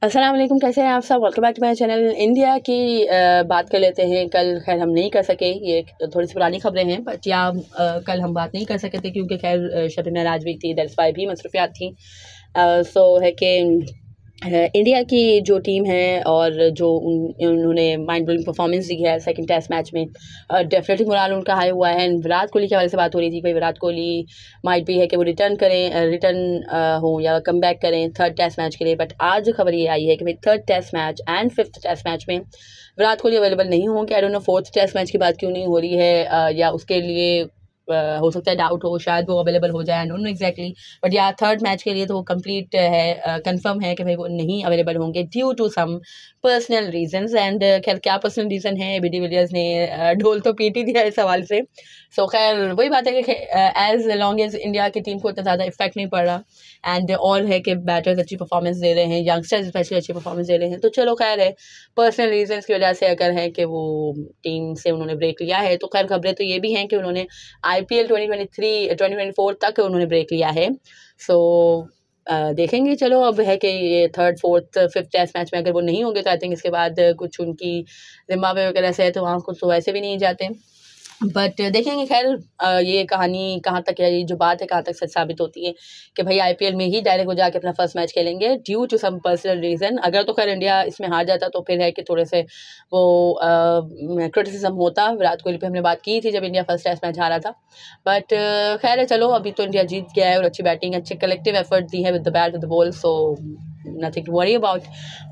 अस्सलाम वालेकुम, कैसे हैं आप सब। Welcome back to my channel. India की बात कर लेते हैं। कल खैर हम नहीं कर सके, ये थोड़ी सी पुरानी खबरें हैं, बट या कल हम बात नहीं कर सके थे क्योंकि खैर शब महराज भी थी, दैट्स व्हाई भी मसरूफियात थी। सो है कि इंडिया की जो टीम है और जो उन्होंने माइंड ब्लोइंग परफॉर्मेंस दी है सेकंड टेस्ट मैच में, डेफिनेटली मोराल उनका हाई हुआ है। विराट कोहली के हवाले से बात हो रही थी, भाई विराट कोहली माइट भी है कि वो रिटर्न हो या कम बैक करें थर्ड टेस्ट मैच के लिए। बट आज खबर ये आई है कि भाई third test match and fifth test match में विराट कोहली अवेलेबल नहीं होंगे। I don't know fourth test match की बात क्यों नहीं हो रही है, या उसके लिए हो सकता है डाउट हो, शायद वो अवेलेबल हो जाए, आई डोंट नो एग्जैक्टली। बट या थर्ड मैच के लिए तो वो कंप्लीट है, कंफर्म है कि भाई वो नहीं अवेलेबल होंगे due to some personal reasons. And खैर क्या पर्सनल रीजन है, बी डिविलियर्स ने ढोल तो पीट ही दिया इस सवाल से। सो खैर वही बात है कि एज लॉन्ग एज इंडिया की टीम को इतना ज़्यादा इफेक्ट नहीं पड़ रहा, एंड और है कि बैटर्स अच्छी परफॉर्मेंस दे रहे हैं, यंगस्टर्स स्पेशली अच्छी परफॉर्मेंस दे रहे हैं, तो चलो खैर है। पर्सनल रीजंस की वजह से अगर है कि वो टीम से उन्होंने ब्रेक लिया है, तो खैर खबरें तो ये भी हैं कि उन्होंने IPL 2023-2024 तक उन्होंने ब्रेक लिया है। सो देखेंगे, चलो अब है कि ये third fourth fifth test match में अगर वो नहीं होंगे तो आई थिंक इसके बाद कुछ उनकी जिम्बाब्वे वगैरह से है तो वहाँ कुछ तो वैसे भी नहीं जाते। बट देखेंगे खैर ये कहानी कहाँ तक है, ये जो बात है कहाँ तक सच साबित होती है कि भाई IPL में ही डायरेक्ट हो जाके अपना फर्स्ट मैच खेलेंगे due to some personal reason. अगर तो खैर इंडिया इसमें हार जाता तो फिर है कि थोड़े से वो क्रिटिसिज्म होता। विराट कोहली पे हमने बात की थी जब इंडिया फर्स्ट टेस्ट मैच हारा था। बट खैर है, चलो अभी तो इंडिया जीत गया है और अच्छी बैटिंग, अच्छी कलेक्टिव एफर्ट दी है with the bat with the ball, so nothing to worry about.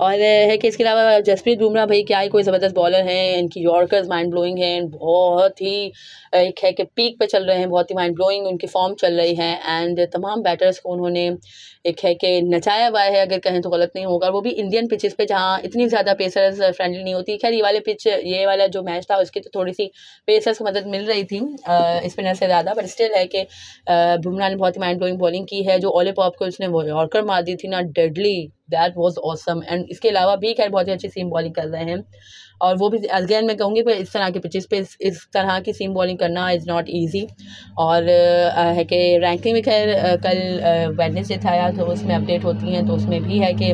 और है कि इसके अलावा जसप्रीत बुमराह भाई क्या ही कोई ज़बरदस्त बॉलर हैं, इनकी यॉर्कर्स माइंड ब्लोइंग हैं, बहुत ही एक है कि पीक पे चल रहे हैं, बहुत ही माइंड ब्लोइंग उनकी फॉर्म चल रही है। एंड तमाम बैटर्स को उन्होंने एक है कि नचाया हुआ है, अगर कहें तो गलत नहीं होगा, वो भी इंडियन पिचेस पे जहाँ इतनी ज़्यादा पेसर्स फ्रेंडली नहीं होती। खैर ये वाला जो मैच था उसकी तो थोड़ी सी पेसर्स को मदद मिल रही थी स्पिनर से ज़्यादा, बट स्टिल है कि बुमराह ने बहुत ही माइंड ब्लोइंग बॉलिंग की है। जो ओले पॉप को उसने यॉर्कर मार दी थी ना, deadly, that was awesome. And इसके अलावा भी खैर बहुत ही अच्छी सीम बॉलिंग कर रहे हैं, और वो भी अगेन मैं कहूँगी इस तरह के पिचेस पे इस तरह की सीम बॉलिंग करना इज़ नॉट ईजी। और है कि रैंकिंग में खैर कल वेडनेसडे था यार, तो उसमें अपडेट होती हैं, तो उसमें भी है कि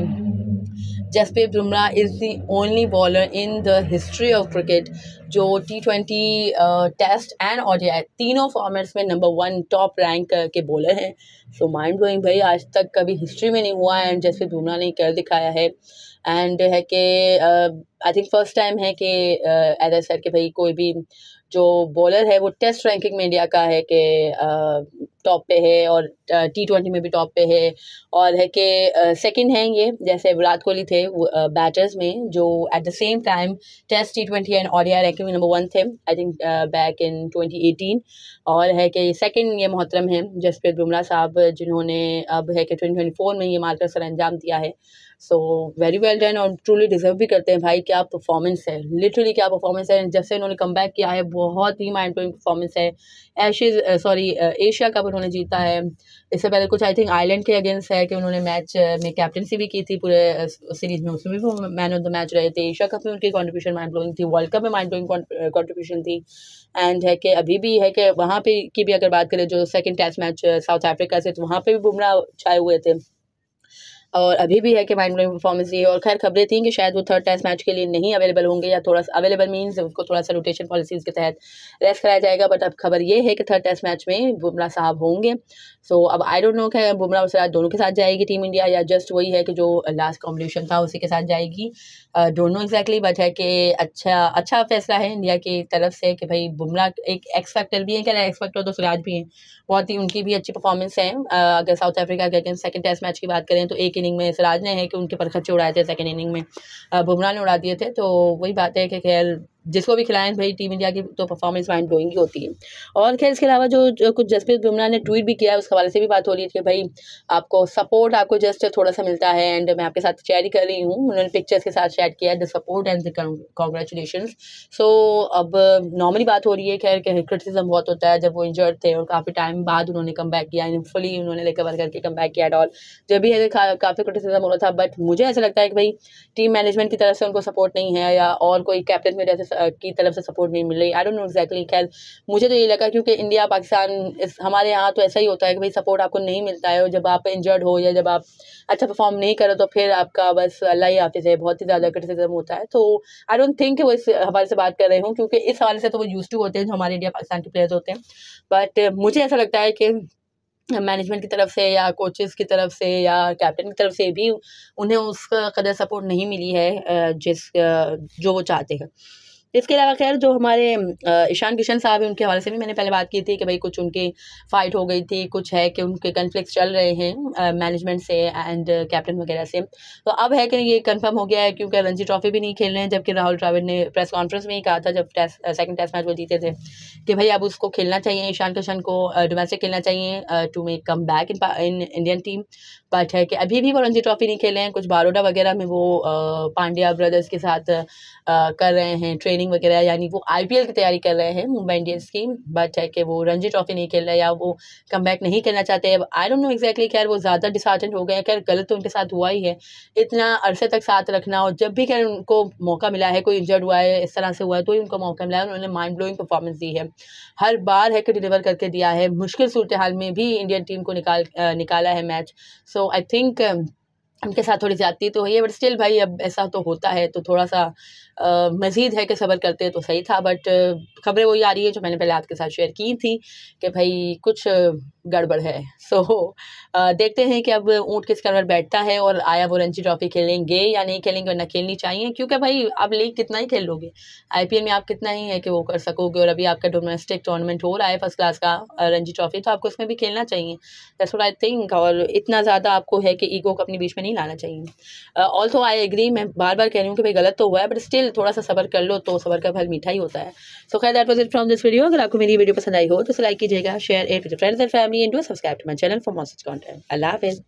Jasprit Bumrah is the only bowler in the history of cricket जो T20 टेस्ट एंड ODI तीनों फॉर्मेट्स में नंबर 1 टॉप रैंक के बॉलर हैं। सो माइंड ब्लोइंग भाई, आज तक कभी हिस्ट्री में नहीं हुआ एंड जसप्रीत बुमराह ने कर दिखाया है। एंड है कि आई थिंक फर्स्ट टाइम है कि एज आई सेड कि भाई कोई भी जो बॉलर है वो टेस्ट रैंकिंग में इंडिया का है कि टॉप पे है, और T20 में भी टॉप पे है, और है कि सेकंड हैं ये, जैसे विराट कोहली थे बैटर्स में जो at the same time test T20 and ODI ranking में नंबर 1 थे, आई थिंक बैक इन 2018। और है कि सेकंड ये मोहतरम हैं जसप्रीत बुमराह साहब, जिन्होंने अब है कि 2024 में ये मारकर सर अंजाम दिया है। सो वेरी वेल डन, और ट्रूली डिजर्व भी करते हैं भाई। क्या परफॉर्मेंस है, लिटरली क्या परफॉर्मेंस है। जब से उन्होंने कम बैक किया है बहुत ही माइंड ब्लोइंग परफॉर्मेंस है। एशिया कप उन्होंने जीता है, इससे पहले कुछ आई थिंक आयरलैंड के अगेंस्ट है कि उन्होंने मैच में कैप्टनसी भी की थी पूरे सीरीज में, उसमें भी वो मैन ऑफ द मैच रहे थे। एशिया कप में उनकी कंट्रीब्यूशन माइंड ब्लोइंग थी, वर्ल्ड कप में माइंड ब्लोइंग कंट्रीब्यूशन थी। एंड है कि अभी भी है कि वहाँ पे की भी अगर बात करें जो second test match South Africa से, तो वहाँ पे भी बुमराह छाए हुए थे, और अभी भी है कि माइंड ब्लोइंग परफॉर्मेंस दी है। और खैर खबरें थी कि शायद वो थर्ड टेस्ट मैच के लिए नहीं अवेलेबल होंगे, या थोड़ा सा अवेलेबल मीन्स उसको थोड़ा सा रोटेशन पॉलिसीज़ के तहत रेस्ट कराया जाएगा। बट अब खबर ये है कि थर्ड टेस्ट मैच में बुमराह साहब होंगे। सो अब आई डोंट नो कि बुमराह और सिराज दोनों के साथ जाएगी टीम इंडिया, या जस्ट वही है कि जो लास्ट कॉम्बिनेशन था उसी के साथ जाएगी, डोंट नो एग्जैक्टली। बट है कि अच्छा फैसला है इंडिया की तरफ से कि भाई बुमराह एक एक्स फैक्टर भी है, क्या एक्स फैक्टर तो सिराज भी हैं, बहुत ही उनकी भी अच्छी परफॉर्मेंस है। अगर साउथ अफ्रीका के अगेंस्ट सेकंड टेस्ट मैच की बात करें तो एक इनिंग में सिराज ने है कि उनके परखच्चे उड़ाए थे, सेकंड इनिंग में बुमराह ने उड़ा दिए थे। तो वही बात है कि खैर जिसको भी खिलाएं भाई टीम इंडिया की तो परफॉर्मेंस माइंड ब्लोइंग ही होती है। और खैर इसके अलावा जो कुछ जसप्रीत बुमराह ने ट्वीट भी किया है, उस हवाले से भी बात हो रही है कि भाई आपको सपोर्ट आपको जस्ट थोड़ा सा मिलता है, एंड मैं आपके साथ शेयर ही कर रही हूँ। उन्होंने पिक्चर्स के साथ शेयर किया है the support and the congratulations. So अब नॉर्मली बात हो रही है खैर कि क्रिटिसिज्म बहुत होता है जब वो इंजर्ड थे और काफ़ी टाइम बाद उन्होंने कम बैक किया, फुली उन्होंने रिकवर करके कम बैक किया और जब भी है काफ़ी क्रिटिसिज्म हो रहा था। बट मुझे ऐसा लगता है कि भाई टीम मैनेजमेंट की तरफ से उनको सपोर्ट नहीं है, या और कोई कैप्टन की वजह से की तरफ से सपोर्ट नहीं मिल रही। आई डोंट नो एग्जैक्टली, खैर मुझे तो ये लगा क्योंकि इंडिया पाकिस्तान हमारे यहाँ तो ऐसा ही होता है कि भाई सपोर्ट आपको नहीं मिलता है, और जब आप इंजर्ड हो या जब आप अच्छा परफॉर्म नहीं करो तो फिर आपका बस अल्लाह ही हाफिज़ है, बहुत ही ज़्यादा क्रिटिसिज्म होता है। तो आई डोंट थिंक कि वो इस हवाले से बात कर रहे हूँ, क्योंकि इस हवाले से तो वो यूज्ड टू होते हैं जो हमारे इंडिया पाकिस्तान के प्लेयर्स होते हैं। बट मुझे ऐसा लगता है कि मैनेजमेंट की तरफ से या कोचेस की तरफ से या कैप्टन की तरफ से भी उन्हें उस कदर सपोर्ट नहीं मिली है जो वो चाहते हैं। इसके अलावा खैर जो हमारे ईशान किशन साहब हैं, उनके हवाले से भी मैंने पहले बात की थी कि भाई कुछ उनकी फ़ाइट हो गई थी, कुछ है कि उनके कन्फ्लिक्ट्स चल रहे हैं मैनेजमेंट से एंड कैप्टन वगैरह से। तो अब है कि ये कंफर्म हो गया है, क्योंकि रणजी ट्रॉफी भी नहीं खेल रहे हैं, जबकि राहुल द्रविड़ ने प्रेस कॉन्फ्रेंस में ही कहा था जब सेकंड टेस्ट मैच वो जीते थे कि भाई अब उसको खेलना चाहिए, ईशान किशन को डोमेस्टिक खेलना चाहिए to make come back in Indian team. But है कि अभी भी वो रणजी ट्रॉफी नहीं खेले हैं, कुछ बारोडा वगैरह में वो पांड्या ब्रदर्स के साथ कर रहे हैं ट्रेनिंग वगैरह, यानी वो आईपीएल की तैयारी कर रहे हैं मुंबई इंडियंस की। बट है कि वो रणजी ट्रॉफी नहीं खेल रहे या वो कम बैक नहीं करना चाहते। अब आई डोंट नो एग्जैक्टली, खैर वो ज़्यादा डिसहार्टेंड हो गए हैं। खैर गलत तो उनके साथ हुआ ही है, इतना अरसे तक साथ रखना, और जब भी खैर उनको मौका मिला है, कोई इंजर्ड हुआ है, इस तरह से हुआ है, तो ही उनको मौका मिला है, उन्होंने माइंड ब्लोइंग परफॉर्मेंस दी है, हर बार है कि डिलीवर करके दिया है। मुश्किल सूरत हाल में भी इंडियन टीम को निकाला है मैच। सो आई थिंक उनके साथ थोड़ी ज़्यादती तो हुई है, बट स्टिल भाई अब ऐसा तो होता है, तो थोड़ा सा मज़ीद है कि सब्र करते तो सही था। बट खबरें वही आ रही है जो मैंने पहले आपके साथ शेयर की थी कि भाई कुछ गड़बड़ है। सो देखते हैं कि अब ऊँट किस कलर बैठता है, और आया वो रणजी ट्रॉफी खेलेंगे या नहीं खेलेंगे, वरना खेलनी चाहिए, क्योंकि भाई आप लीग कितना ही खेल लोगे, आईपीएल में आप कितना ही है कि वो कर सकोगे। और अभी आपका डोमेस्टिक टूर्नामेंट हो रहा है फर्स्ट क्लास का रणजी ट्रॉफी, तो आपको उसमें भी खेलना चाहिए, दैट्स व्हाट आई थिंक। और इतना ज़्यादा आपको है कि ईगो को अपने बीच में नहीं लाना चाहिए। ऑल्सो आई एग्री, मैं बार बार कह रही हूँ कि भाई गलत तो हुआ है, बट स्टिल थोड़ा सा सब्र कर लो तो सब्र का फल मीठा ही होता है। सो खैर that was it from this video. अगर आपको मेरी वीडियो पसंद आई हो तो लाइक कीजिएगा, share it with friends and family, and do subscribe to my channel for more such content. अल्लाह हाफिज़।